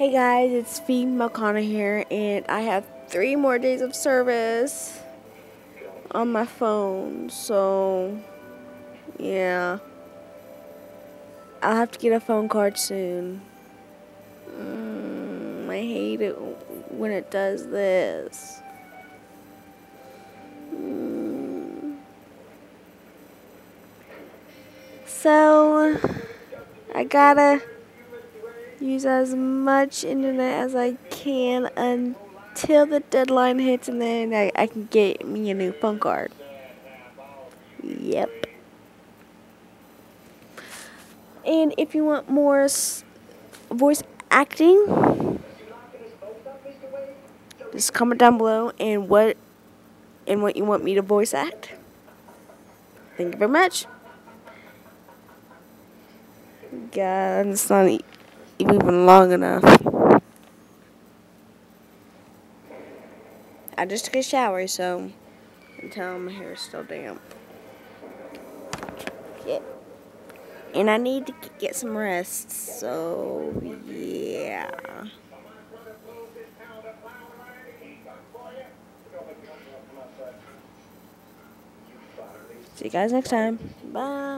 Hey guys, it's Fee Malcana here, and I have 3 more days of service on my phone, so yeah, I'll have to get a phone card soon. I hate it when it does this. So, I gotta use as much internet as I can until the deadline hits, and then I can get me a new phone card. Yep. And if you want more voice acting, just comment down below and what you want me to voice act. Thank you very much. God, it's not even long enough. I just took a shower, so until my hair is still damp. Yeah. And I need to get some rest, so yeah. See you guys next time. Bye.